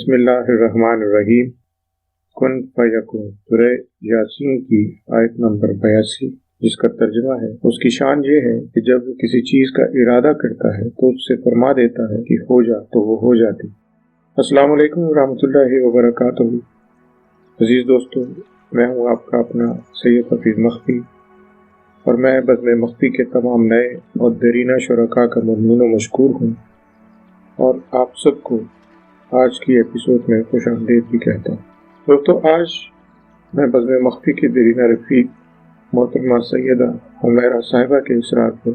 بسم اللہ الرحمن الرحیم۔ کن فیکون، سورہ یاسین کی آیت نمبر 82، جس کا ترجمہ ہے اس کی شان یہ ہے کہ جب وہ کسی چیز کا ارادہ کرتا ہے تو اس سے فرما دیتا ہے کہ ہو جا تو وہ ہو جاتی۔ السلام علیکم ورحمۃ اللہ وبرکاتہ۔ عزیز دوستو، میں ہوں آپ کا اپنا سید حفیظ مخفی، اور میں بزم مخفی کے تمام نئے اور دیرینہ شرکاء کا ممنون و مشکور ہوں، اور آپ سب کو آج کی ایپیسوڈ میں خوش آمدید بھی کہتا ہوں۔ دوستو، آج میں بزم مخفی کی دیرینہ رفیق محترمہ سیدہ حمیرہ صاحبہ کے اصرار پر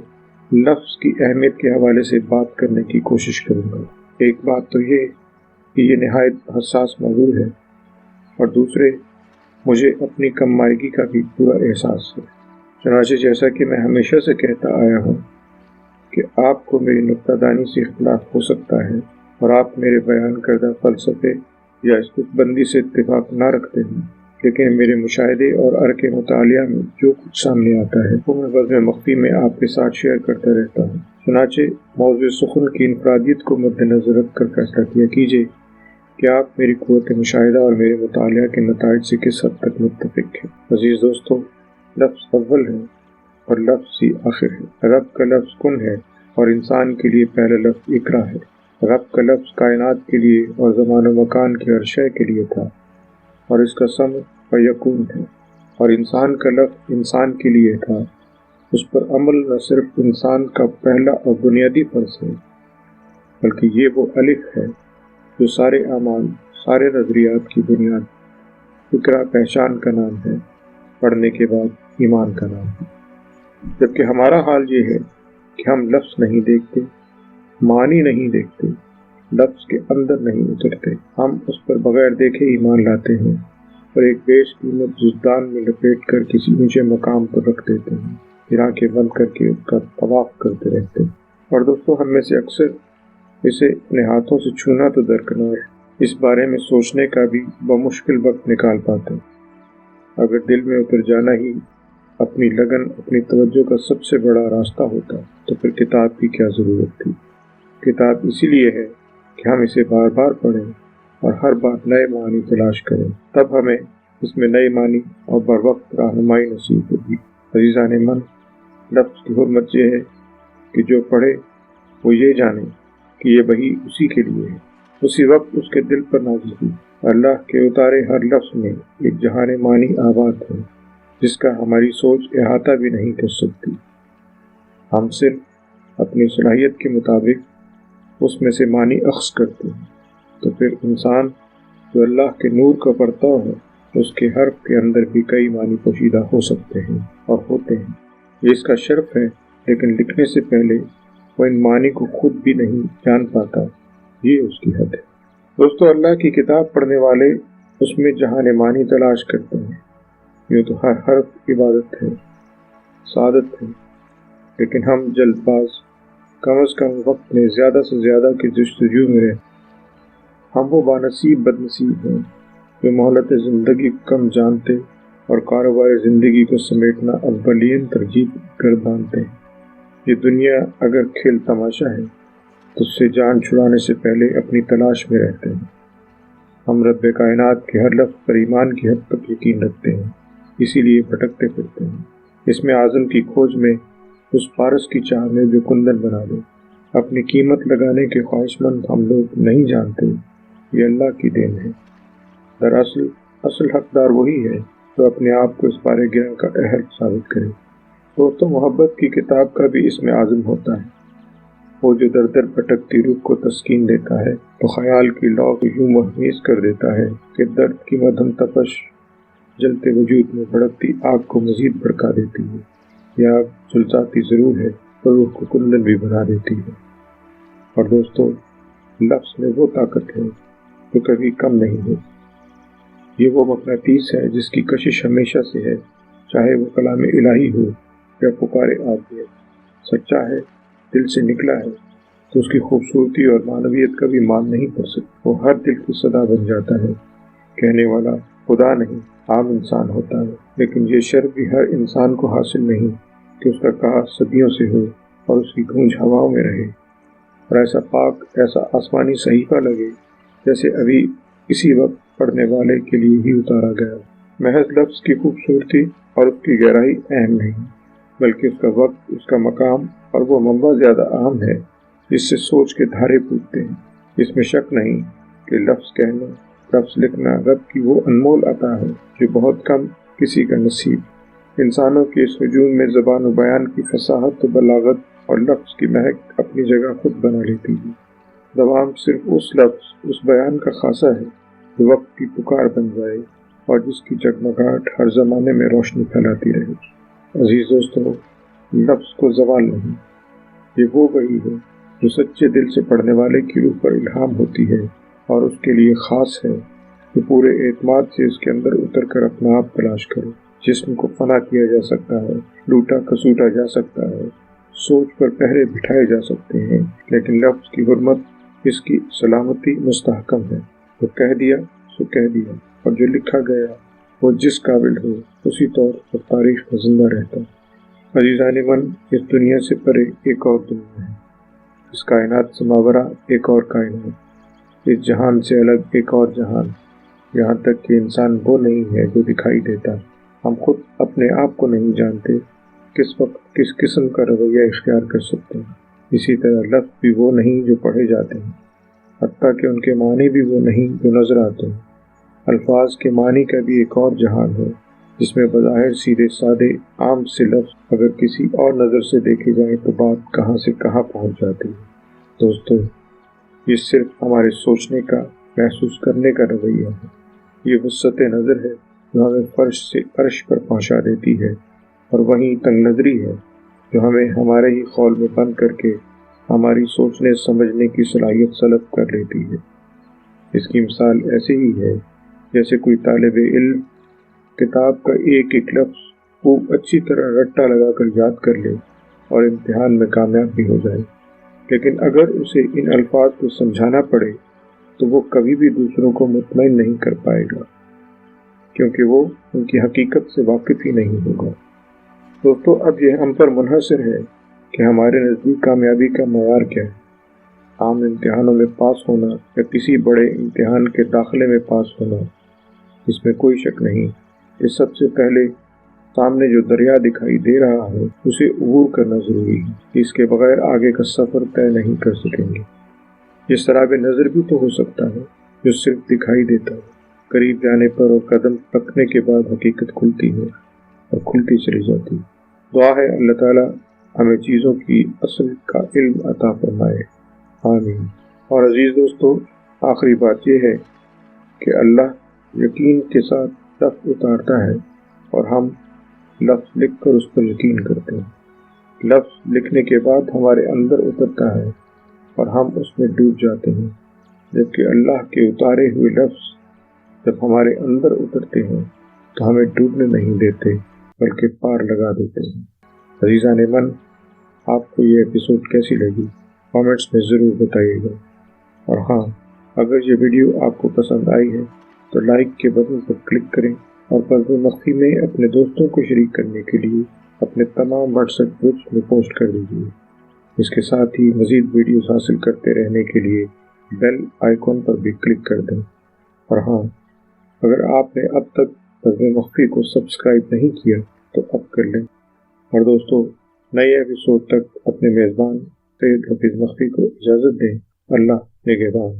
لفظ کی اہمیت کے حوالے سے بات کرنے کی کوشش کروں گا۔ ایک بات تو یہ کہ یہ نہایت حساس موضوع ہے، اور دوسرے مجھے اپنی کم مائگی کا بھی پورا احساس ہے۔ چنانچہ جیسا کہ میں ہمیشہ سے کہتا آیا ہوں کہ آپ کو میری نکتہ دانی سے اختلاف ہو سکتا ہے، اور آپ میرے بیان کردہ فلسفے یا اس بندی سے اتفاق نہ رکھتے ہیں، لیکن میرے مشاہدے اور عرق مطالعہ میں جو کچھ سامنے آتا ہے وہ میں بزم مخفی میں آپ کے ساتھ شیئر کرتا رہتا ہوں۔ چنانچہ موضوع سخن کی انفرادیت کو مد نظر رکھ کر فیصلہ کیا کیجیے کہ آپ میری قوت مشاہدہ اور میرے مطالعہ کے نتائج سے کس حد تک متفق ہیں۔ عزیز دوستو، لفظ اول ہے اور لفظ ہی آخر ہے۔ رب کا لفظ کن ہے، اور انسان کے لیے پہلا لفظ اقرا ہے۔ رب کا لفظ کائنات کے لیے اور زمان و مکان کے ہر شے کے لیے تھا، اور اس کا سمع فیکون ہے، اور انسان کا لفظ انسان کے لیے تھا۔ اس پر عمل نہ صرف انسان کا پہلا اور بنیادی فرض ہے، بلکہ یہ وہ الف ہے جو سارے اعمال، سارے نظریات کی بنیاد۔ اقرا پہچان کا نام ہے، پڑھنے کے بعد ایمان کا نام ہے۔ جبکہ ہمارا حال یہ ہے کہ ہم لفظ نہیں دیکھتے، معنی نہیں دیکھتے، لفظ کے اندر نہیں اترتے۔ ہم اس پر بغیر دیکھے ایمان لاتے ہیں، اور ایک بیش قیمت جزدان میں لپیٹ کر کسی اونچے مقام پر رکھ دیتے ہیں، پھر آنکھیں بند کر کے اس کا طواف کرتے رہتے ہیں۔ اور دوستو، ہم میں سے اکثر اسے اپنے ہاتھوں سے چھونا تو درکنار، اس بارے میں سوچنے کا بھی بمشکل وقت نکال پاتے ہیں۔ اگر دل میں اتر جانا ہی اپنی لگن، اپنی توجہ کا سب سے بڑا راستہ ہوتا تو پھر کتاب کی کیا ضرورت تھی؟ کتاب اسی لیے ہے کہ ہم اسے بار بار پڑھیں اور ہر بار نئے معنی تلاش کریں، تب ہمیں اس میں نئے معنی اور بر وقت رہنمائی نصیب ہوگی۔ عزیزان من، لفظ کی حرمت یہ ہے کہ جو پڑھے وہ یہ جانے کہ یہ وحی اسی کے لیے ہے، اسی وقت اس کے دل پر نازل ہوئی۔ اللہ کے اتارے ہر لفظ میں ایک جہان معنی آباد ہے، جس کا ہماری سوچ احاطہ بھی نہیں کر سکتی۔ ہم صرف اپنی صلاحیت کے مطابق اس میں سے معنی اخذ کرتے ہیں۔ تو پھر انسان جو اللہ کے نور کا پرتو ہے، اس کے حرف کے اندر بھی کئی معنی پوشیدہ ہو سکتے ہیں اور ہوتے ہیں۔ یہ اس کا شرف ہے، لیکن لکھنے سے پہلے وہ ان معنی کو خود بھی نہیں جان پاتا، یہ اس کی حد ہے۔ دوستو، اللہ کی کتاب پڑھنے والے اس میں جہان معنی تلاش کرتے ہیں۔ یہ تو ہر حرف عبادت ہے، سعادت ہے، لیکن ہم جلد باز، کم از کم وقت میں زیادہ سے زیادہ کی جستجو میں رہتے۔ ہم وہ بانصیب بدنصیب ہیں جو مہلت زندگی کم جانتے اور کاروبار زندگی کو سمیٹنا اولین ترجیح گردانتے ہیں۔ یہ دنیا اگر کھیل تماشا ہے تو اس سے جان چھڑانے سے پہلے اپنی تلاش میں رہتے ہیں۔ ہم رب کائنات کے ہر لفظ پر ایمان کی حد تک یقین رکھتے ہیں، اسی لیے بھٹکتے پھرتے ہیں۔ اس میں اعظم کی کھوج میں، اس پارس کی چاہ میں جو کندن بنا دے۔ اپنی قیمت لگانے کے خواہش مند ہم لوگ نہیں جانتے، یہ اللہ کی دین ہے۔ دراصل اصل حقدار وہی ہے جو اپنے آپ کو اس پارے گرہ کا اہل ثابت کرے۔ دوستو، محبت کی کتاب کا بھی اس میں عزم ہوتا ہے، وہ جو در در بھٹکتی روح کو تسکین دیتا ہے، تو خیال کی لو کو یوں مہمیز کر دیتا ہے کہ درد کی مدھم تپش جلتے وجود میں بھڑکتی آگ کو مزید بھڑکا دیتی ہے۔ یہ آگ جلساتی ضرور ہے، پر روح کو کندن بھی بنا دیتی ہے۔ اور دوستو، لفظ میں وہ طاقت ہے جو کبھی کم نہیں ہوتی۔ یہ وہ مقناطیس ہے جس کی کشش ہمیشہ سے ہے، چاہے وہ کلام الہی ہو یا پکارے آدمی۔ سچا ہے، دل سے نکلا ہے، تو اس کی خوبصورتی اور معنویت کا بھی مان نہیں پڑ سکتا۔ وہ ہر دل کی صدا بن جاتا ہے۔ کہنے والا خدا نہیں، عام انسان ہوتا ہے، لیکن یہ شرف بھی ہر انسان کو حاصل نہیں کہ اس کا کہا صدیوں سے ہو اور اس کی گونج ہواؤں میں رہے، اور ایسا پاک، ایسا آسمانی صحیفہ لگے جیسے ابھی اسی وقت پڑھنے والے کے لیے ہی اتارا گیا۔ محض لفظ کی خوبصورتی اور اس کی گہرائی اہم نہیں، بلکہ اس کا وقت، اس کا مقام اور وہ منبع زیادہ اہم ہے جس سے سوچ کے دھارے پھوٹتے ہیں۔ اس میں شک نہیں کہ لفظ کہنا، لفظ لکھنا رب کی وہ انمول عطا ہے جو بہت کم کسی کا نصیب۔ انسانوں کے اس ہجوم میں زبان و بیان کی فصاحت و بلاغت اور لفظ کی مہک اپنی جگہ خود بنا لیتی ہے۔ زبان صرف اس لفظ، اس بیان کا خاصہ ہے جو وقت کی پکار بن جائے اور جس کی جگمگاہٹ ہر زمانے میں روشنی پھیلاتی رہے۔ عزیز دوستو، لفظ کو زوال نہیں، یہ وہ وحی ہے جو سچے دل سے پڑھنے والے کی روح پر الہام ہوتی ہے اور اس کے لیے خاص ہے، جو پورے اعتماد سے اس کے اندر اتر کر اپنا آپ تلاش کرے۔ جسم کو فنا کیا جا سکتا ہے، لوٹا کسوٹا جا سکتا ہے، سوچ پر پہرے بٹھائے جا سکتے ہیں، لیکن لفظ کی حرمت، اس کی سلامتی مستحکم ہے۔ جو کہہ دیا سو کہہ دیا، اور جو لکھا گیا وہ جس قابل ہو اسی طور پر تاریخ میں زندہ رہتا ہے۔ عزیزان من، اس دنیا سے پرے ایک اور دنیا ہے، اس کائنات سے ماورا ایک اور کائنات، اس جہان سے الگ ایک اور جہان، یہاں تک کہ انسان وہ نہیں ہے جو دکھائی دیتا۔ ہم خود اپنے آپ کو نہیں جانتے، کس وقت کس قسم کا رویہ اختیار کر سکتے ہیں۔ اسی طرح لفظ بھی وہ نہیں جو پڑھے جاتے ہیں، حتیٰ کہ ان کے معنی بھی وہ نہیں جو نظر آتے ہیں۔ الفاظ کے معنی کا بھی ایک اور جہان ہے جس میں بظاہر سیدھے سادے عام سے لفظ اگر کسی اور نظر سے دیکھے جائیں تو بات کہاں سے کہاں پہنچ جاتی ہے۔ دوستو، یہ صرف ہمارے سوچنے کا، محسوس کرنے کا رویہ ہے۔ یہ وسعت نظر ہے جو ہمیں فرش سے عرش پر پہنچا دیتی ہے، اور وہیں تنگ نظری ہے جو ہمیں ہمارے ہی خول میں بند کر کے ہماری سوچنے سمجھنے کی صلاحیت سلب کر لیتی ہے۔ اس کی مثال ایسے ہی ہے جیسے کوئی طالب علم کتاب کا ایک ایک لفظ خوب اچھی طرح رٹا لگا کر یاد کر لے اور امتحان میں کامیاب بھی ہو جائے، لیکن اگر اسے ان الفاظ کو سمجھانا پڑے تو وہ کبھی بھی دوسروں کو مطمئن نہیں کر پائے گا، کیونکہ وہ ان کی حقیقت سے واقف ہی نہیں ہوگا۔ دوستو، اب یہ ہم پر منحصر ہے کہ ہمارے نزدیک کامیابی کا معیار کیا ہے۔ عام امتحانوں میں پاس ہونا یا کسی بڑے امتحان کے داخلے میں پاس ہونا، اس میں کوئی شک نہیں کہ سب سے پہلے سامنے جو دریا دکھائی دے رہا ہے اسے عبور کرنا ضروری ہے، اس کے بغیر آگے کا سفر طے نہیں کر سکیں گے۔ یہ سراب نظر بھی تو ہو سکتا ہے جو صرف دکھائی دیتا ہے، قریب جانے پر اور قدم رکھنے کے بعد حقیقت کھلتی ہے اور کھلتی چلی جاتی ہے۔ دعا ہے اللہ تعالیٰ ہمیں چیزوں کی اصل کا علم عطا فرمائے، آمین۔ اور عزیز دوستو، آخری بات یہ ہے کہ اللہ یقین کے ساتھ لفظ اتارتا ہے اور ہم لفظ لکھ کر اس پر یقین کرتے ہیں۔ لفظ لکھنے کے بعد ہمارے اندر اترتا ہے اور ہم اس میں ڈوب جاتے ہیں، جبکہ اللہ کے اتارے ہوئے لفظ جب ہمارے اندر اترتے ہیں تو ہمیں ڈوبنے نہیں دیتے بلکہ پار لگا دیتے ہیں۔ عزیزان من، آپ کو یہ ایپیسوڈ کیسی لگی کامنٹس میں ضرور بتائیے گا، اور ہاں، اگر یہ ویڈیو آپ کو پسند آئی ہے تو لائک کے بٹن پر کلک کریں اور پردہ مخفی میں اپنے دوستوں کو شریک کرنے کے لیے اپنے تمام واٹس ایپ گروپس میں پوسٹ کر دیجیے۔ اس کے ساتھ ہی مزید ویڈیوز حاصل کرتے رہنے کے لیے بیل آئیکن پر بھی کلک کر دیں، اور ہاں، اگر آپ نے اب تک پردہ مخفی کو سبسکرائب نہیں کیا تو اب کر لیں۔ اور دوستو، نئے ایپیسوڈ تک اپنے میزبان سید حفیظ مخفی کو اجازت دیں۔ اللہ نگہبان۔